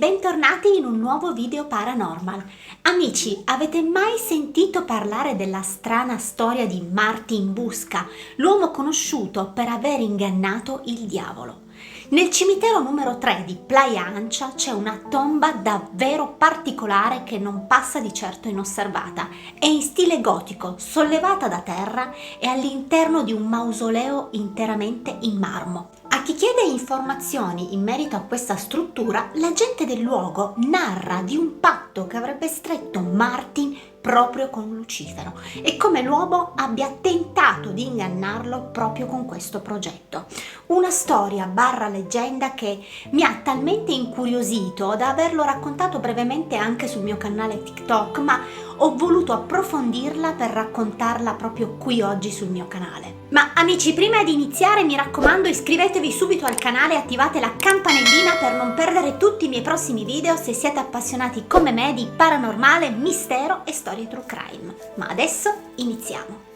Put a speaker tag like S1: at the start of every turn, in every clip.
S1: bentornati in un nuovo video paranormal. Amici, avete mai sentito parlare della strana storia di Martin Busca, l'uomo conosciuto per aver ingannato il diavolo? Nel cimitero numero 3 di Playa Ancha c'è una tomba davvero particolare che non passa di certo inosservata. È in stile gotico, sollevata da terra e all'interno di un mausoleo interamente in marmo. A chi chiede informazioni in merito a questa struttura, la gente del luogo narra di un patto che avrebbe stretto Martin proprio con Lucifero e come l'uomo abbia tentato di ingannarlo proprio con questo progetto. Una storia barra leggenda che mi ha talmente incuriosito da averlo raccontato brevemente anche sul mio canale TikTok, ma ho voluto approfondirla per raccontarla proprio qui oggi sul mio canale. Ma amici, prima di iniziare mi raccomando, iscrivetevi subito al canale e attivate la campanellina per non perdere tutti i miei prossimi video se siete appassionati come me di paranormale, mistero e storie true crime. Ma adesso iniziamo!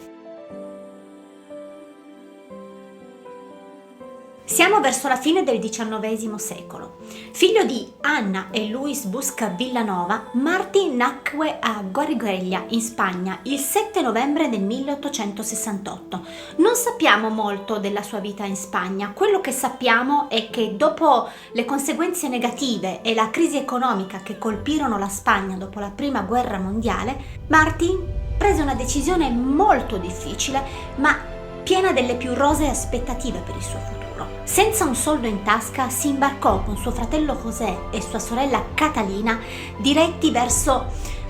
S1: Siamo verso la fine del XIX secolo. Figlio di Anna e Luis Busca Villanova, Martin nacque a Guarigueglia, in Spagna, il 7 novembre del 1868. Non sappiamo molto della sua vita in Spagna. Quello che sappiamo è che dopo le conseguenze negative e la crisi economica che colpirono la Spagna dopo la Prima Guerra Mondiale, Martin prese una decisione molto difficile, ma piena delle più rosee aspettative per il suo futuro. Senza un soldo in tasca si imbarcò con suo fratello José e sua sorella Catalina diretti verso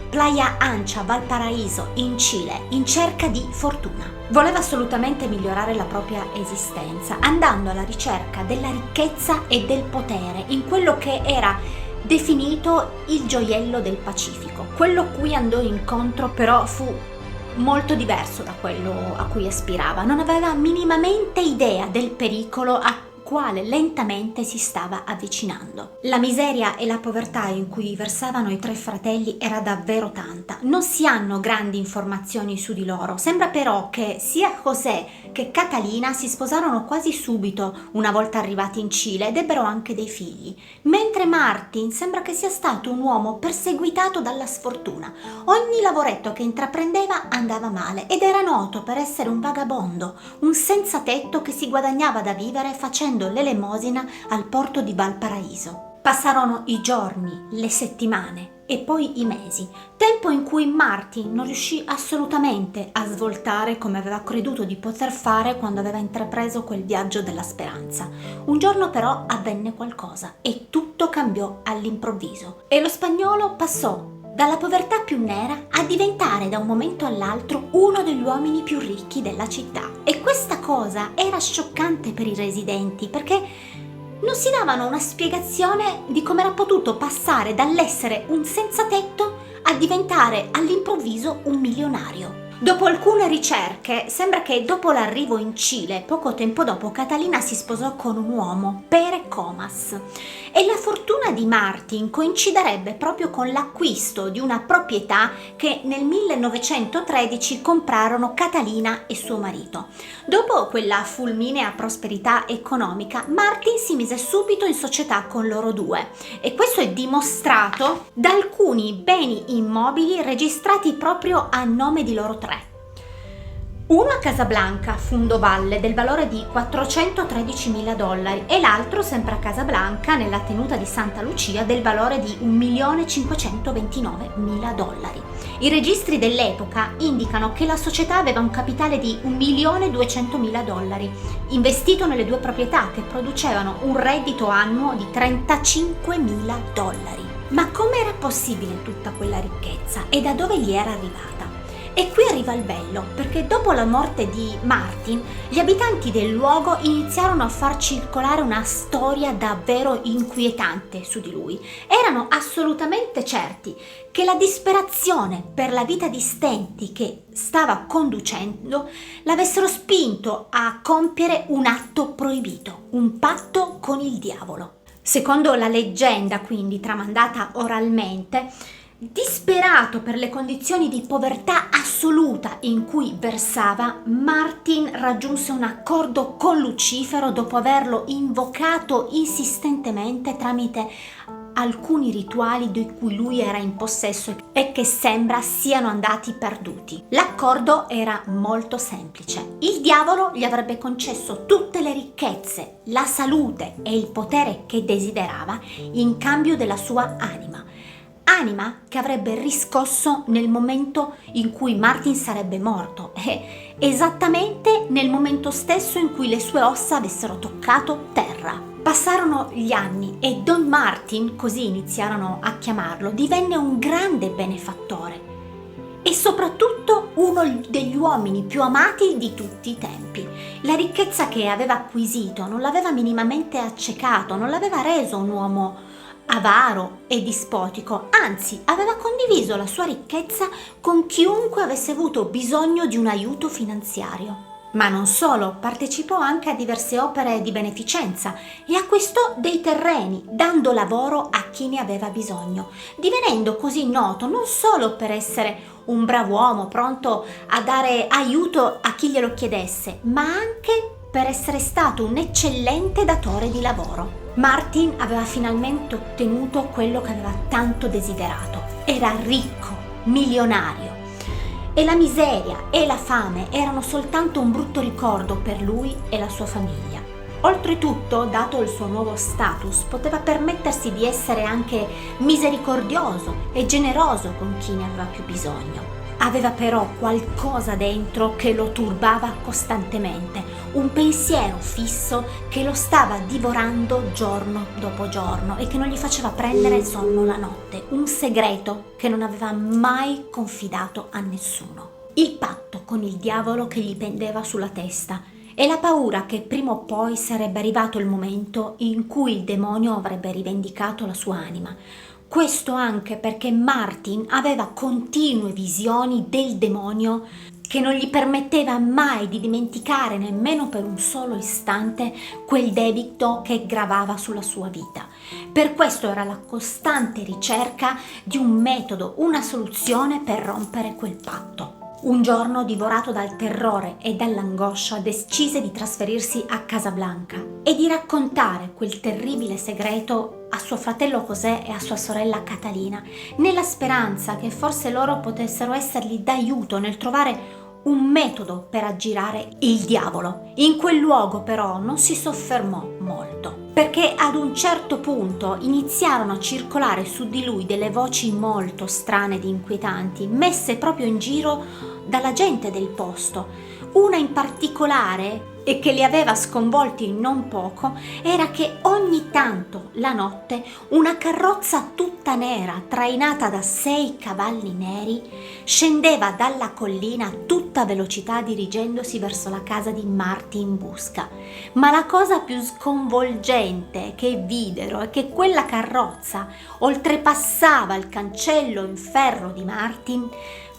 S1: Playa Ancha, Valparaíso, in Cile, in cerca di fortuna. Voleva assolutamente migliorare la propria esistenza, andando alla ricerca della ricchezza e del potere in quello che era definito il gioiello del Pacifico. Quello cui andò incontro però fu molto diverso da quello a cui aspirava. Non aveva minimamente idea del pericolo a quale lentamente si stava avvicinando. La miseria e la povertà in cui versavano i tre fratelli era davvero tanta. Non si hanno grandi informazioni su di loro. Sembra però che sia José che Catalina si sposarono quasi subito una volta arrivati in Cile ed ebbero anche dei figli, mentre Martin sembra che sia stato un uomo perseguitato dalla sfortuna. Ogni lavoretto che intraprendeva andava male ed era noto per essere un vagabondo, un senza tetto che si guadagnava da vivere facendo l'elemosina al porto di Valparaíso. Passarono i giorni, le settimane e poi i mesi, tempo in cui Martin non riuscì assolutamente a svoltare come aveva creduto di poter fare quando aveva intrapreso quel viaggio della speranza. Un giorno però avvenne qualcosa e tutto cambiò all'improvviso e lo spagnolo passò dalla povertà più nera a diventare da un momento all'altro uno degli uomini più ricchi della città. E questa cosa era scioccante per i residenti perché non si davano una spiegazione di come era potuto passare dall'essere un senza tetto a diventare all'improvviso un milionario. Dopo alcune ricerche, sembra che dopo l'arrivo in Cile, poco tempo dopo, Catalina si sposò con un uomo, Pere Comas, e la fortuna di Martin coinciderebbe proprio con l'acquisto di una proprietà che nel 1913 comprarono Catalina e suo marito. Dopo quella fulminea prosperità economica, Martin si mise subito in società con loro due e questo è dimostrato da alcuni beni immobili registrati proprio a nome di loro tre. Uno a Casablanca, Fundovalle, del valore di $413.000 e l'altro sempre a Casablanca, nella tenuta di Santa Lucia, del valore di $1.529.000. I registri dell'epoca indicano che la società aveva un capitale di $1.200.000, investito nelle due proprietà che producevano un reddito annuo di $35.000. Ma come era possibile tutta quella ricchezza e da dove gli era arrivata? E qui arriva il bello, perché dopo la morte di Martin, gli abitanti del luogo iniziarono a far circolare una storia davvero inquietante su di lui. Erano assolutamente certi che la disperazione per la vita di stenti che stava conducendo l'avessero spinto a compiere un atto proibito, un patto con il diavolo. Secondo la leggenda, quindi tramandata oralmente, disperato per le condizioni di povertà assoluta in cui versava, Martin raggiunse un accordo con Lucifero dopo averlo invocato insistentemente tramite alcuni rituali di cui lui era in possesso e che sembra siano andati perduti. L'accordo era molto semplice. Il diavolo gli avrebbe concesso tutte le ricchezze, la salute e il potere che desiderava in cambio della sua anima che avrebbe riscosso nel momento in cui Martin sarebbe morto e esattamente nel momento stesso in cui le sue ossa avessero toccato terra. Passarono gli anni e Don Martin, così iniziarono a chiamarlo, divenne un grande benefattore e soprattutto uno degli uomini più amati di tutti i tempi. La ricchezza che aveva acquisito non l'aveva minimamente accecato, non l'aveva reso un uomo avaro e dispotico, anzi aveva condiviso la sua ricchezza con chiunque avesse avuto bisogno di un aiuto finanziario. Ma non solo, partecipò anche a diverse opere di beneficenza e acquistò dei terreni, dando lavoro a chi ne aveva bisogno, divenendo così noto non solo per essere un bravo uomo pronto a dare aiuto a chi glielo chiedesse, ma anche per essere stato un eccellente datore di lavoro. Martin aveva finalmente ottenuto quello che aveva tanto desiderato. Era ricco, milionario. E la miseria e la fame erano soltanto un brutto ricordo per lui e la sua famiglia. Oltretutto, dato il suo nuovo status, poteva permettersi di essere anche misericordioso e generoso con chi ne aveva più bisogno. Aveva però qualcosa dentro che lo turbava costantemente, un pensiero fisso che lo stava divorando giorno dopo giorno e che non gli faceva prendere sonno la notte, un segreto che non aveva mai confidato a nessuno. Il patto con il diavolo che gli pendeva sulla testa e la paura che prima o poi sarebbe arrivato il momento in cui il demonio avrebbe rivendicato la sua anima. Questo anche perché Martin aveva continue visioni del demonio che non gli permetteva mai di dimenticare nemmeno per un solo istante quel debito che gravava sulla sua vita. Per questo era la costante ricerca di un metodo, una soluzione per rompere quel patto. Un giorno, divorato dal terrore e dall'angoscia, decise di trasferirsi a Casablanca e di raccontare quel terribile segreto a suo fratello José e a sua sorella Catalina, nella speranza che forse loro potessero essergli d'aiuto nel trovare un metodo per aggirare il diavolo. In quel luogo però non si soffermò molto, perché ad un certo punto iniziarono a circolare su di lui delle voci molto strane ed inquietanti, messe proprio in giro dalla gente del posto. Una in particolare, e che li aveva sconvolti non poco, era che ogni tanto la notte una carrozza tutta nera, trainata da 6 cavalli neri, scendeva dalla collina a tutta velocità dirigendosi verso la casa di Martin Busca. Ma la cosa più sconvolgente che videro è che quella carrozza oltrepassava il cancello in ferro di Martin,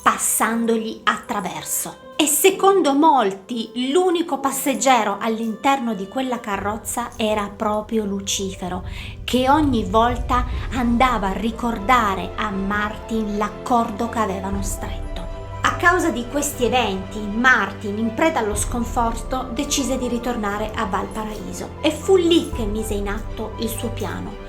S1: passandogli attraverso. E secondo molti l'unico passeggero all'interno di quella carrozza era proprio Lucifero, che ogni volta andava a ricordare a Martin l'accordo che avevano stretto. A causa di questi eventi, Martin, in preda allo sconforto, decise di ritornare a Valparaíso e fu lì che mise in atto il suo piano.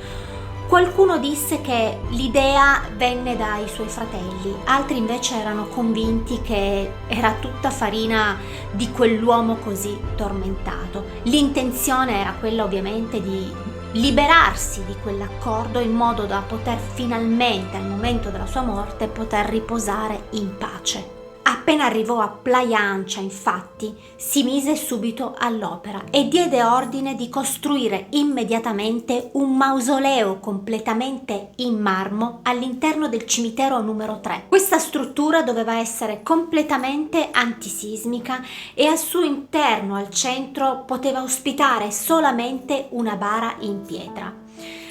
S1: Qualcuno disse che l'idea venne dai suoi fratelli, altri invece erano convinti che era tutta farina di quell'uomo così tormentato. L'intenzione era quella ovviamente di liberarsi di quell'accordo in modo da poter finalmente, al momento della sua morte, poter riposare in pace. Appena arrivò a Playa Ancha, infatti, si mise subito all'opera e diede ordine di costruire immediatamente un mausoleo completamente in marmo all'interno del cimitero numero 3. Questa struttura doveva essere completamente antisismica e al suo interno, al centro, poteva ospitare solamente una bara in pietra.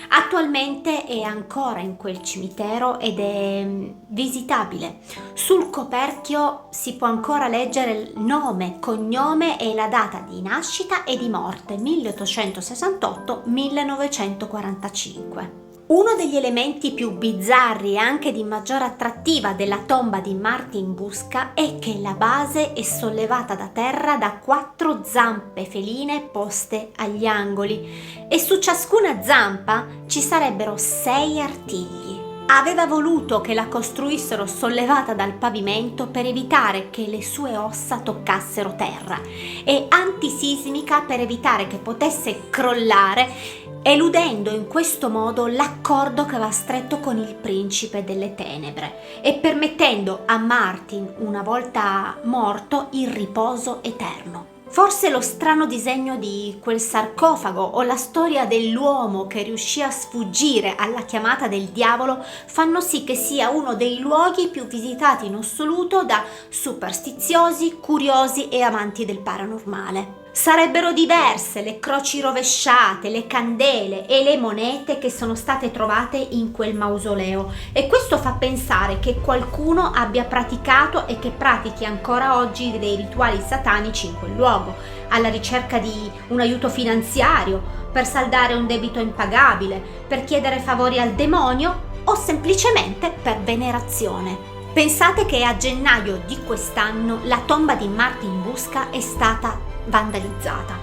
S1: Attualmente è ancora in quel cimitero ed è visitabile. Sul coperchio si può ancora leggere il nome, cognome e la data di nascita e di morte, 1868-1945. Uno degli elementi più bizzarri e anche di maggior attrattiva della tomba di Martin Busca è che la base è sollevata da terra da 4 zampe feline poste agli angoli e su ciascuna zampa ci sarebbero 6 artigli. Aveva voluto che la costruissero sollevata dal pavimento per evitare che le sue ossa toccassero terra e antisismica per evitare che potesse crollare, eludendo in questo modo l'accordo che aveva stretto con il principe delle tenebre e permettendo a Martin, una volta morto, il riposo eterno. Forse lo strano disegno di quel sarcofago o la storia dell'uomo che riuscì a sfuggire alla chiamata del diavolo fanno sì che sia uno dei luoghi più visitati in assoluto da superstiziosi, curiosi e amanti del paranormale. Sarebbero diverse le croci rovesciate, le candele e le monete che sono state trovate in quel mausoleo e questo fa pensare che qualcuno abbia praticato e che pratichi ancora oggi dei rituali satanici in quel luogo, alla ricerca di un aiuto finanziario, per saldare un debito impagabile, per chiedere favori al demonio o semplicemente per venerazione. Pensate che a gennaio di quest'anno la tomba di Martin Busca è stata vandalizzata.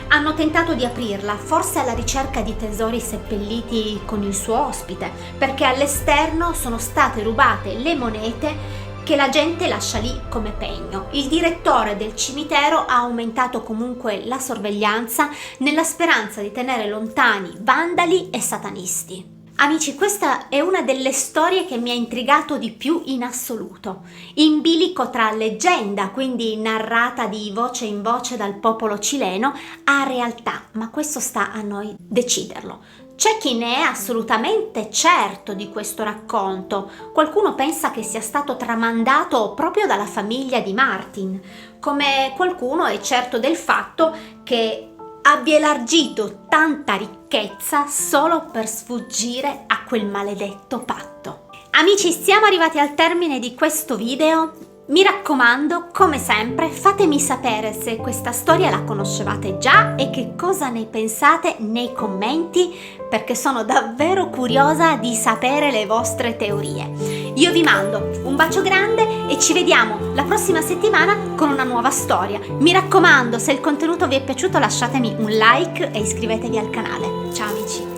S1: Hanno tentato di aprirla, forse alla ricerca di tesori seppelliti con il suo ospite, perché all'esterno sono state rubate le monete che la gente lascia lì come pegno. Il direttore del cimitero ha aumentato comunque la sorveglianza nella speranza di tenere lontani vandali e satanisti. Amici, questa è una delle storie che mi ha intrigato di più in assoluto. In bilico tra leggenda, quindi narrata di voce in voce dal popolo cileno, a realtà, ma questo sta a noi deciderlo. C'è chi ne è assolutamente certo di questo racconto. Qualcuno pensa che sia stato tramandato proprio dalla famiglia di Martin, come qualcuno è certo del fatto che abbia elargito tanta ricchezza solo per sfuggire a quel maledetto patto. Amici, siamo arrivati al termine di questo video. Mi raccomando, come sempre, fatemi sapere se questa storia la conoscevate già e che cosa ne pensate nei commenti, perché sono davvero curiosa di sapere le vostre teorie. Io vi mando un bacio grande e ci vediamo la prossima settimana con una nuova storia. Mi raccomando, se il contenuto vi è piaciuto lasciatemi un like e iscrivetevi al canale. Ciao amici!